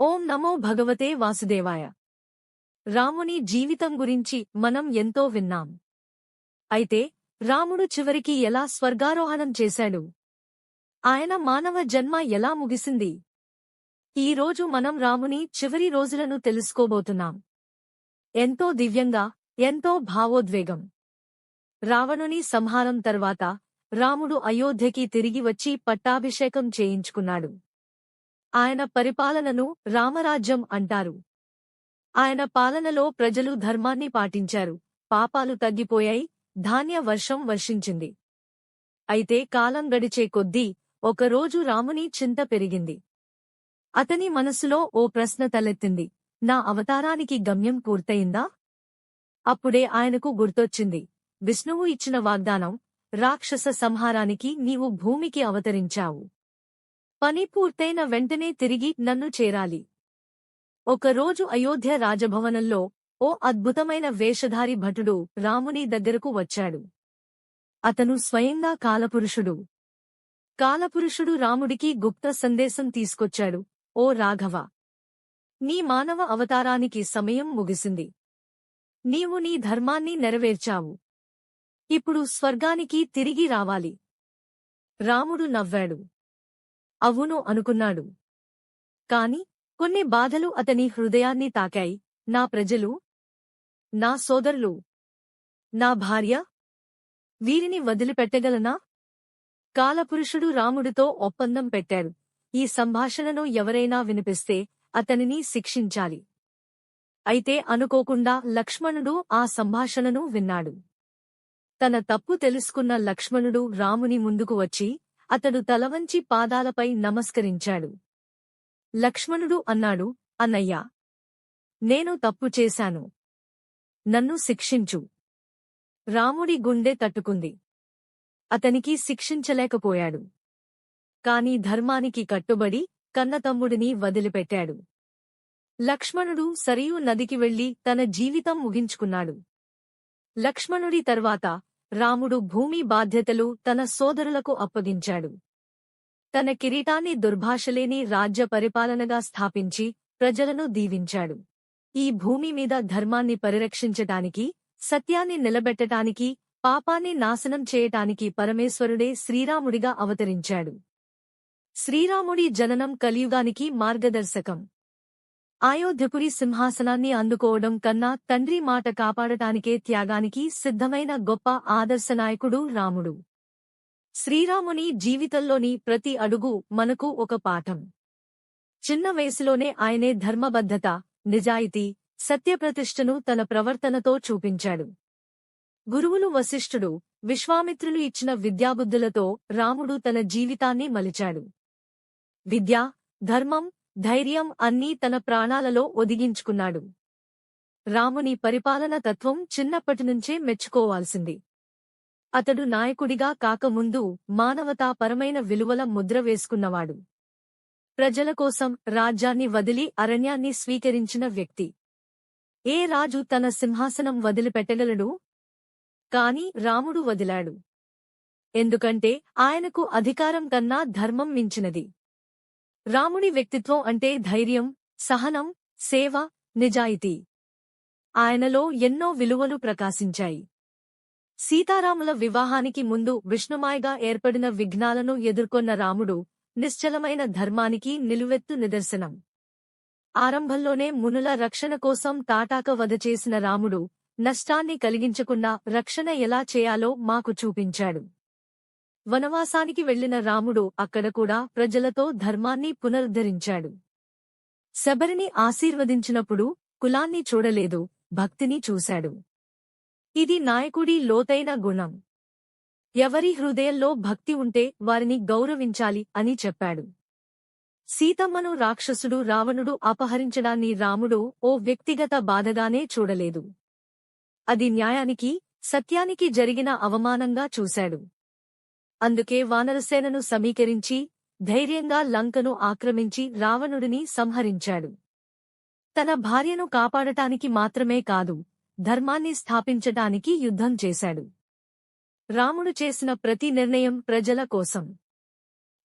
ఓం నమో భగవతే వాసుదేవాయ. రాముని జీవితం గురించి మనం ఎంతో విన్నాం. అయితే రాముడు చివరికి ఎలా స్వర్గారోహణం చేశాడు? ఆయన మానవ జన్మ ఎలా ముగిసింది? ఈ రోజు మనం రాముని చివరి రోజులను తెలుసుకోబోతున్నాం. ఎంతో దివ్యంగా, ఎంతో భావోద్వేగం. రావణుని సంహారం తర్వాత రాముడు అయోధ్యకి తిరిగి వచ్చి పట్టాభిషేకం చేయించుకున్నాడు. ఆయన పరిపాలనను రామరాజ్యం అంటారు. ఆయన పాలనలో ప్రజలు ధర్మాన్ని పాటించారు, పాపాలు తగ్గిపోయాయి, ధాన్య వర్షం వర్షించింది. అయితే కాలం గడిచే కొద్దీ ఒకరోజు రాముని చింత పెరిగింది. అతని మనసులో ఓ ప్రశ్న తలెత్తింది: నా అవతారానికి గమ్యం పూర్తయిందా? అప్పుడే ఆయనకు గుర్తొచ్చింది, విష్ణువు ఇచ్చిన వాగ్దానం, రాక్షస సంహారానికి నీవు భూమికి అవతరించావు. పని పూర్తయిన వెంటనే తిరిగి నన్ను చేరాలి. ఒకరోజు అయోధ్య రాజభవనంలో ఓ అద్భుతమైన వేషధారి భటుడు రాముని దగ్గరకు వచ్చాడు. అతను స్వయంగా కాలపురుషుడు. కాలపురుషుడు రాముడికి గుప్త సందేశం తీసుకొచ్చాడు: ఓ రాఘవ, నీ మానవ అవతారానికి సమయం ముగిసింది. నీవు నీ ధర్మాన్ని నెరవేర్చావు. ఇప్పుడు స్వర్గానికి తిరిగి రావాలి. రాముడు నవ్వాడు. అవును అనుకున్నాడు. కాని కొన్ని బాధలు అతని హృదయాన్ని తాకాయి. నా ప్రజలు, నా సోదరులు, నా భార్య, వీరిని వదిలిపెట్టగలనా? కాలపురుషుడు రాముడితో ఒప్పందం పెట్టాడు: ఈ సంభాషణను ఎవరైనా వినిపిస్తే అతనిని శిక్షించాలి. అయితే అనుకోకుండా లక్ష్మణుడు ఆ సంభాషణను విన్నాడు. తన తప్పు తెలుసుకున్న లక్ష్మణుడు రాముని ముందుకు వచ్చి అతడు తలవంచి పాదాలపై నమస్కరించాడు. లక్ష్మణుడు అన్నాడు: అన్నయ్యా, నేను తప్పు చేశాను. నన్ను శిక్షించు. రాముడి గుండె తట్టుకుంది. అతనికి శిక్షించలేకపోయాడు. కాని ధర్మానికి కట్టుబడి కన్నతమ్ముడిని వదిలిపెట్టాడు. లక్ష్మణుడు సరియు నదికి వెళ్లి తన జీవితం ముగించుకున్నాడు. లక్ష్మణుడి తర్వాత రాముడు భూమి బాధ్యతలు తన సోదరులకు అప్పగించాడు. తన కిరీటాన్ని దుర్భాషలేని రాజ్య పరిపాలనగా స్థాపించి ప్రజలను దీవించాడు. ఈ భూమి మీద ధర్మాన్ని పరిరక్షించటానికి, సత్యాన్ని నిలబెట్టటానికి, పాపాన్ని నాశనం చేయటానికి పరమేశ్వరుడే శ్రీరాముడిగా అవతరించాడు. శ్రీరాముడి జననం కలియుగానికి మార్గదర్శకం. అయోధ్యపురి సింహాసనాన్ని అందుకోవడం కన్నా తండ్రి మాట కాపాడటానికే త్యాగానికి సిద్ధమైన గొప్ప ఆదర్శనాయకుడు రాముడు. శ్రీరాముని జీవితంలోని ప్రతి అడుగు మనకు ఒక పాఠం. చిన్న వయసులోనే ఆయనే ధర్మబద్ధత, నిజాయితీ, సత్యప్రతిష్టను తన ప్రవర్తనతో చూపించాడు. గురువులు వశిష్ఠుడు, విశ్వామిత్రులు ఇచ్చిన విద్యాబుద్ధులతో రాముడు తన జీవితాన్ని మలిచాడు. విద్య, ధర్మం, ధైర్యం అన్నీ తన ప్రాణాలలో ఒదిగించుకున్నాడు. రాముని పరిపాలన తత్వం చిన్నప్పటినుంచే మెచ్చుకోవాల్సింది. అతడు నాయకుడిగా కాకముందు మానవతాపరమైన విలువల ముద్ర వేసుకున్నవాడు. ప్రజల కోసం రాజ్యాన్ని వదిలి అరణ్యాన్ని స్వీకరించిన వ్యక్తి. ఏ రాజు తన సింహాసనం వదిలిపెట్టగలడు? కాని రాముడు వదిలాడు. ఎందుకంటే ఆయనకు అధికారం కన్నా ధర్మం మించినది. రాముడి వ్యక్తిత్వం అంటే ధైర్యం, సహనం, సేవ, నిజాయితీ. ఆయనలో ఎన్నో విలువలు ప్రకాశించాయి. సీతారాముల వివాహానికి ముందు విష్ణుమాయగా ఏర్పడిన విఘ్నాలను ఎదుర్కొన్న రాముడు నిశ్చలమైన ధర్మానికి నిలువెత్తు నిదర్శనం. ఆరంభంలోనే మునుల రక్షణ కోసం తాటాక వధ చేసిన రాముడు నష్టాన్ని కలిగించకుండా రక్షణ ఎలా చేయాలో మాకు చూపించాడు. వనవాసానికి వెళ్లిన రాముడు అక్కడ కూడా ప్రజలతో ధర్మాన్ని పునరుద్ధరించాడు. శబరిని ఆశీర్వదించినప్పుడు కులాన్ని చూడలేదు, భక్తిని చూశాడు. ఇది నాయకుడి లోతైన గుణం. ఎవరి హృదయంలో భక్తి ఉంటే వారిని గౌరవించాలి అని చెప్పాడు. సీతమ్మను రాక్షసుడు రావణుడు అపహరించడాన్ని రాముడు ఓ వ్యక్తిగత బాధగానే చూడలేదు. అది న్యాయానికి, సత్యానికి జరిగిన అవమానంగా చూశాడు. అందుకే వానరసేనను సమీకరించి ధైర్యంగా లంకను ఆక్రమించి రావణుడిని సంహరించాడు. తన భార్యను కాపాడటానికి మాత్రమే కాదు, ధర్మాన్ని స్థాపించటానికి యుద్ధం చేశాడు. రాముడు చేసిన ప్రతి నిర్ణయం ప్రజల కోసం.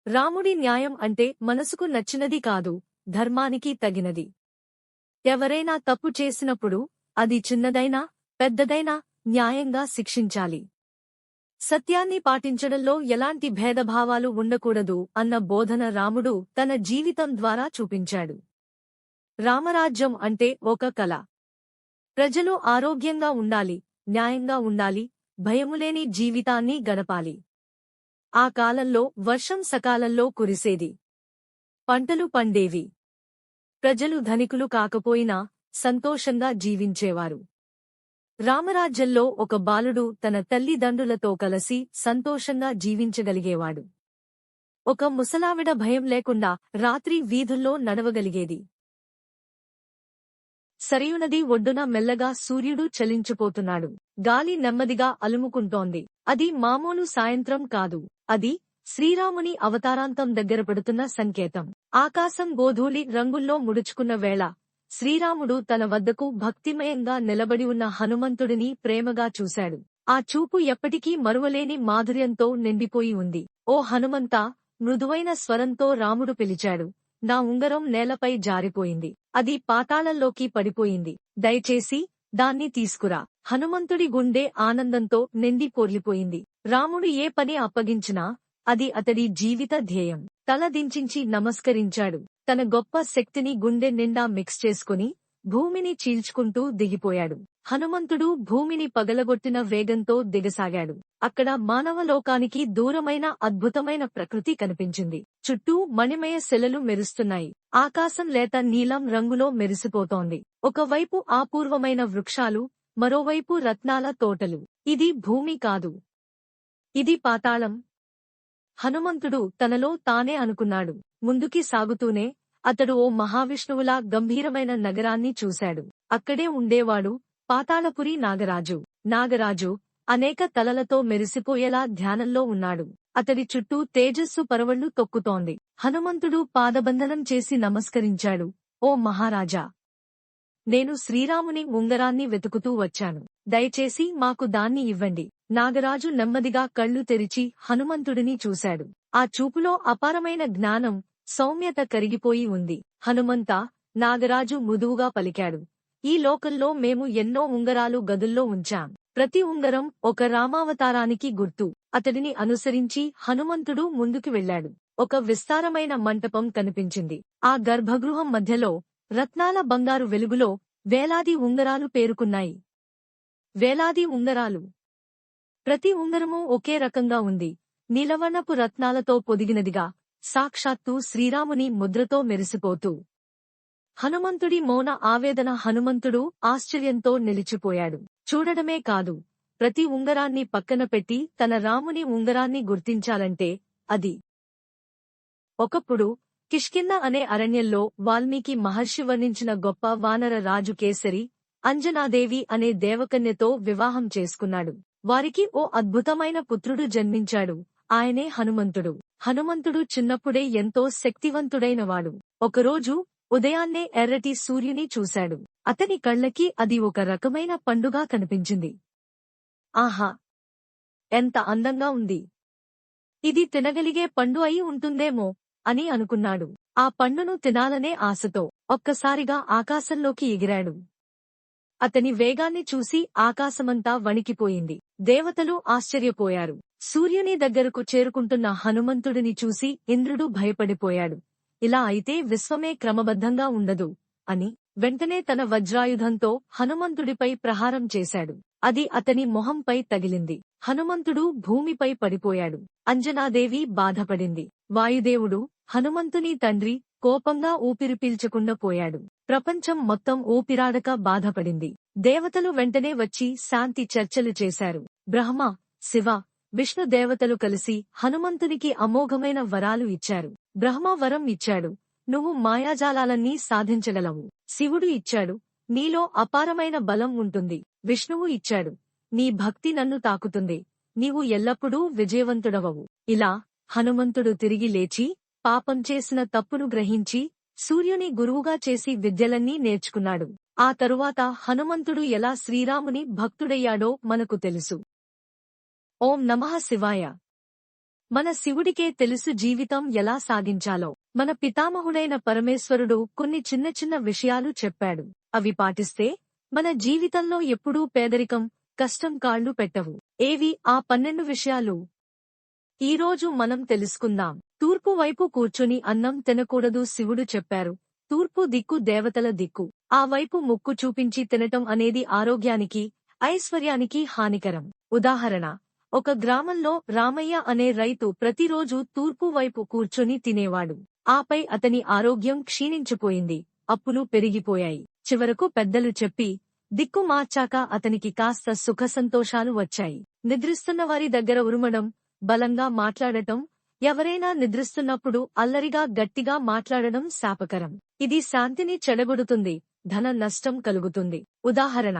రాముడి న్యాయం అంటే మనసుకు నచ్చినది కాదు, ధర్మానికి తగినది. ఎవరైనా తప్పు చేసినప్పుడు అది చిన్నదైనా పెద్దదైనా న్యాయంగా శిక్షించాలి. సత్యాన్ని పాటించడంలో ఎలాంటి భేదభావాలు ఉండకూడదు అన్న బోధన రాముడు తన జీవితం ద్వారా చూపించాడు. రామరాజ్యం అంటే ఒక కల. ప్రజలు ఆరోగ్యంగా ఉండాలి, న్యాయంగా ఉండాలి, భయములేని జీవితాన్ని గడపాలి. ఆ కాలంలో వర్షం సకాలంలో కురిసేది. పంటలు పండేవి. ప్రజలు ధనికులు కాకపోయినా సంతోషంగా జీవించేవారు. రామరాజ్యంలో ఒక బాలుడు తన తల్లిదండ్రులతో కలిసి సంతోషంగా జీవించగలిగేవాడు. ఒక ముసలావిడ భయం లేకుండా రాత్రి వీధుల్లో నడవగలిగేది. సరయూ ఒడ్డున మెల్లగా సూర్యుడు చలించిపోతున్నాడు. గాలి నెమ్మదిగా అలుముకుంటోంది. అది మామూలు సాయంత్రం కాదు. అది శ్రీరాముని అవతారాంతం దగ్గర పడుతున్న సంకేతం. ఆకాశం గోధూళి రంగుల్లో ముడుచుకున్న వేళ శ్రీరాముడు తన వద్దకు భక్తిమయంగా నిలబడి ఉన్న హనుమంతుడిని ప్రేమగా చూశాడు. ఆ చూపు ఎప్పటికీ మరువలేని మాధుర్యంతో నిండిపోయి ఉంది. ఓ హనుమంతా! మృదువైన స్వరంతో రాముడు పిలిచాడు. నా ఉంగరం నేలపై జారిపోయింది. అది పాతాళంలోకి పడిపోయింది. దయచేసి దాన్ని తీసుకురా. హనుమంతుడి గుండె ఆనందంతో నిండి పొర్లిపోయింది. రాముడు ఏ పని అప్పగించినా అది అతడి జీవిత ధ్యేయం. తల దించించి నమస్కరించాడు. తన గొప్ప శక్తిని గుండె నిండా మిక్స్ చేసుకుని భూమిని చీల్చుకుంటూ దిగిపోయాడు. హనుమంతుడు భూమిని పగలగొట్టిన వేగంతో దిగసాగాడు. అక్కడ మానవలోకానికి దూరమైన అద్భుతమైన ప్రకృతి కనిపించింది. చుట్టూ మణిమయ శిలలు మెరుస్తున్నాయి. ఆకాశం లేత నీలం రంగులో మెరిసిపోతోంది. ఒకవైపు అపూర్వమైన వృక్షాలు, మరోవైపు రత్నాల తోటలు. ఇది భూమి కాదు, ఇది పాతాళం. హనుమంతుడు తనలో తానే అనుకున్నాడు. ముందుకి సాగుతూనే అతడు ఓ మహావిష్ణువులా గంభీరమైన నగరాన్ని చూశాడు. అక్కడే ఉండేవాడు పాతాళపురి నాగరాజు. నాగరాజు అనేక తలలతో మెరిసిపోయేలా ధ్యానంలో ఉన్నాడు. అతడి చుట్టూ తేజస్సు పరవళ్లు తొక్కుతోంది. హనుమంతుడు పాదబంధనం చేసి నమస్కరించాడు. ఓ మహారాజా! నేను శ్రీరాముని ఉంగరాన్ని వెతుకుతూ వచ్చాను. దయచేసి మాకు దాన్ని ఇవ్వండి. నాగరాజు నెమ్మదిగా కళ్ళు తెరిచి హనుమంతుడిని చూశాడు. ఆ చూపులో అపారమైన జ్ఞానం, సౌమ్యత కరిగిపోయి ఉంది. హనుమంతా! నాగరాజు మృదువుగా పలికాడు. ఈ లోకంలో మేము ఎన్నో ఉంగరాలు గదుల్లో ఉంచాం. ప్రతి ఉంగరం ఒక రామావతారానికి గుర్తు. అతడిని అనుసరించి హనుమంతుడు ముందుకు వెళ్లాడు. ఒక విస్తారమైన మంటపం కనిపించింది. ఆ గర్భగృహం మధ్యలో రత్నాల బంగారు వెలుగులో వేలాది ఉంగరాలు పేరుకున్నాయి. వేలాది ఉంగరాలు. ప్రతి ఉంగరమూ ఒకే రకంగా ఉంది. నీలవర్ణపు రత్నాలతో పొదిగినదిగా, సాక్షాత్తు శ్రీరాముని ముద్రతో మెరిసిపోతూ. హనుమంతుడి మౌన ఆవేదన. హనుమంతుడు ఆశ్చర్యంతో నిలిచిపోయాడు. చూడడమే కాదు, ప్రతి ఉంగరాన్ని పక్కన పెట్టి తన రాముని ఉంగరాన్ని గుర్తించాలంటే అది. ఒకప్పుడు కిష్కింధ అనే అరణ్యంలో వాల్మీకి మహర్షి వర్ణించిన గొప్ప వానర రాజు కేసరి, అంజనాదేవి అనే దేవకన్యతో వివాహం చేసుకున్నాడు. వారికి ఓ అద్భుతమైన పుత్రుడు జన్మించాడు. ఆయనే హనుమంతుడు. హనుమంతుడు చిన్నప్పుడే ఎంతో శక్తివంతుడైనవాడు. ఒకరోజు ఉదయాన్నే ఎర్రటి సూర్యుని చూశాడు. అతని కళ్లకి అది ఒక రకమైన పండుగా కనిపించింది. ఆహా! ఎంత అందంగా ఉంది! ఇది తినగలిగే పండు అయి ఉంటుందేమో అని అనుకున్నాడు. ఆ పండును తినాలనే ఆశతో ఒక్కసారిగా ఆకాశంలోకి ఎగిరాడు. అతని వేగాన్ని చూసి ఆకాశమంతా వణికిపోయింది. దేవతలు ఆశ్చర్యపోయారు. సూర్యుని దగ్గరకు చేరుకుంటున్న హనుమంతుడిని చూసి ఇంద్రుడు భయపడిపోయాడు. ఇలా అయితే విశ్వమే క్రమబద్ధంగా ఉండదు అని. వెంటనే తన వజ్రాయుధంతో హనుమంతుడిపై ప్రహారం చేశాడు. అది అతని మొహంపై తగిలింది. హనుమంతుడు భూమిపై పడిపోయాడు. అంజనాదేవి బాధపడింది. వాయుదేవుడు, హనుమంతుని తండ్రి, కోపంగా ఊపిరి పీల్చకుండా పోయాడు. ప్రపంచం మొత్తం ఊపిరాడక బాధపడింది. దేవతలు వెంటనే వచ్చి శాంతి చర్చలు చేశారు. బ్రహ్మ, శివ, విష్ణు దేవతలు కలిసి హనుమంతునికి అమోఘమైన వరాలు ఇచ్చారు. బ్రహ్మ వరం ఇచ్చాడు, నువ్వు మాయాజాలాలన్నీ సాధించగలవు. శివుడు ఇచ్చాడు, నీలో అపారమైన బలం ఉంటుంది. విష్ణువు ఇచ్చాడు, నీ భక్తి నన్ను తాకుతుంది, నీవు ఎల్లప్పుడూ విజయవంతుడవవు. ఇలా హనుమంతుడు తిరిగి లేచి పాపం చేసిన తప్పును గ్రహించి సూర్యుని గురువుగా చేసి విద్యలన్నీ నేర్చుకున్నాడు. ఆ తరువాత హనుమంతుడు ఎలా శ్రీరాముని భక్తుడయ్యాడో మనకు తెలుసు. ఓం నమః శివాయ. మన శివుడికే తెలుసు జీవితం ఎలా సాగించాలో. మన పితామహుడైన పరమేశ్వరుడు కొన్ని చిన్న చిన్న విషయాలు చెప్పాడు. అవి పాటిస్తే మన జీవితంలో ఎప్పుడూ పేదరికం, కష్టం కాళ్లు పెట్టవు. ఏవి ఆ 12 విషయాలు? ఈరోజు మనం తెలుసుకుందాం. తూర్పు వైపు కూర్చుని అన్నం తినకూడదు శివుడు చెప్పారు. తూర్పు దిక్కు దేవతల దిక్కు. ఆ వైపు ముక్కు చూపించి తినటం అనేది ఆరోగ్యానికి, ఐశ్వర్యానికి హానికరం. ఉదాహరణ: ఒక గ్రామంలో రామయ్య అనే రైతు ప్రతిరోజూ తూర్పు వైపు కూర్చొని తినేవాడు. ఆపై అతని ఆరోగ్యం క్షీణించిపోయింది. అప్పులు పెరిగిపోయాయి. చివరకు పెద్దలు చెప్పి దిక్కు మార్చాక అతనికి కాస్త సుఖసంతోషాలు వచ్చాయి. నిద్రిస్తున్నవారి దగ్గర ఉరుమడం, బలంగా మాట్లాడటం, ఎవరైనా నిద్రిస్తున్నప్పుడు అల్లరిగా గట్టిగా మాట్లాడడం శాపకరం. ఇది శాంతిని చెడగొడుతుంది, ధన నష్టం కలుగుతుంది. ఉదాహరణ: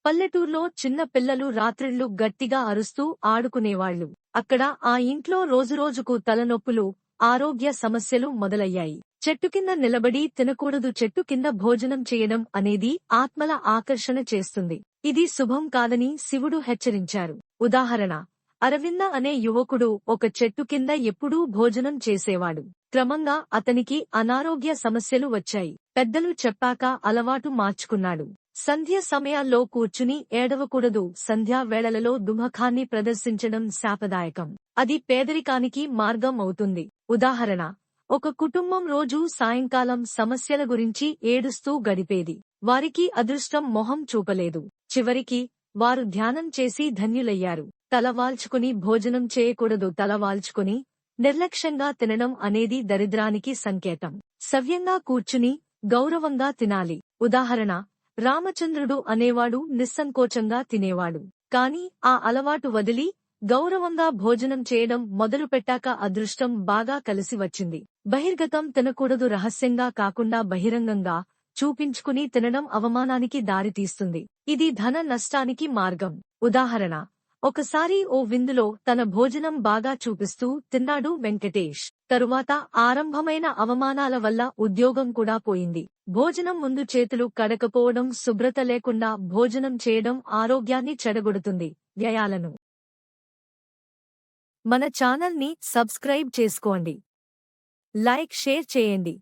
పల్లెటూర్లో చిన్న పిల్లలు రాత్రిళ్లు గట్టిగా అరుస్తూ ఆడుకునేవాళ్లు. అక్కడ ఆ ఇంట్లో రోజురోజుకు తలనొప్పులు, ఆరోగ్య సమస్యలు మొదలయ్యాయి. చెట్టు కింద నిలబడి తినకూడదు. చెట్టు కింద భోజనం చేయడం అనేది ఆత్మల ఆకర్షణ చేస్తుంది. ఇది శుభం కాదని శివుడు హెచ్చరించారు. ఉదాహరణ: అరవింద అనే యువకుడు ఒక చెట్టు కింద ఎప్పుడూ భోజనం చేసేవాడు. క్రమంగా అతనికి అనారోగ్య సమస్యలు వచ్చాయి. పెద్దలు చెప్పాక అలవాటు మార్చుకున్నాడు. సంధ్య సమయాల్లో కూర్చుని ఏడవకూడదు. సంధ్యా వేళలలో దుముఖాన్ని ప్రదర్శించడం శాపదాయకం. అది పేదరికానికి మార్గం అవుతుంది. ఉదాహరణ: ఒక కుటుంబం రోజూ సాయంకాలం సమస్యల గురించి ఏడుస్తూ గడిపేది. వారికి అదృష్టం మొహం చూపలేదు. చివరికి వారు ధ్యానం చేసి ధన్యులయ్యారు. తలవాల్చుకుని భోజనం చేయకూడదు. తలవాల్చుకుని నిర్లక్ష్యంగా తినడం అనేది దరిద్రానికి సంకేతం. సవ్యంగా కూర్చుని గౌరవంగా తినాలి. ఉదాహరణ: రామచంద్రుడు అనేవాడు నిస్సంకోచంగా తినేవాడు. కాని ఆ అలవాటు వదిలి గౌరవంగా భోజనం చేయడం మొదలుపెట్టాక అదృష్టం బాగా కలిసి వచ్చింది. బహిర్గతం తినకూడదు. రహస్యంగా కాకుండా బహిరంగంగా చూపించుకుని తినడం అవమానానికి దారితీస్తుంది. ఇది ధన నష్టానికి మార్గం. ఉదాహరణ: ఒకసారి ఓ విందులో తన భోజనం బాగా చూపిస్తూ తిన్నాడు వెంకటేష్. తరువాత ఆరంభమైన అవమానాల వల్ల ఉద్యోగం కూడా పోయింది. భోజనం ముందు చేతులు కడకపోవడం, శుభ్రత లేకుండా భోజనం చేయడం ఆరోగ్యాన్ని చెడగొడుతుంది. వ్యయాలను మన ఛానల్ని సబ్స్క్రైబ్ చేసుకోండి. లైక్, షేర్ చేయండి.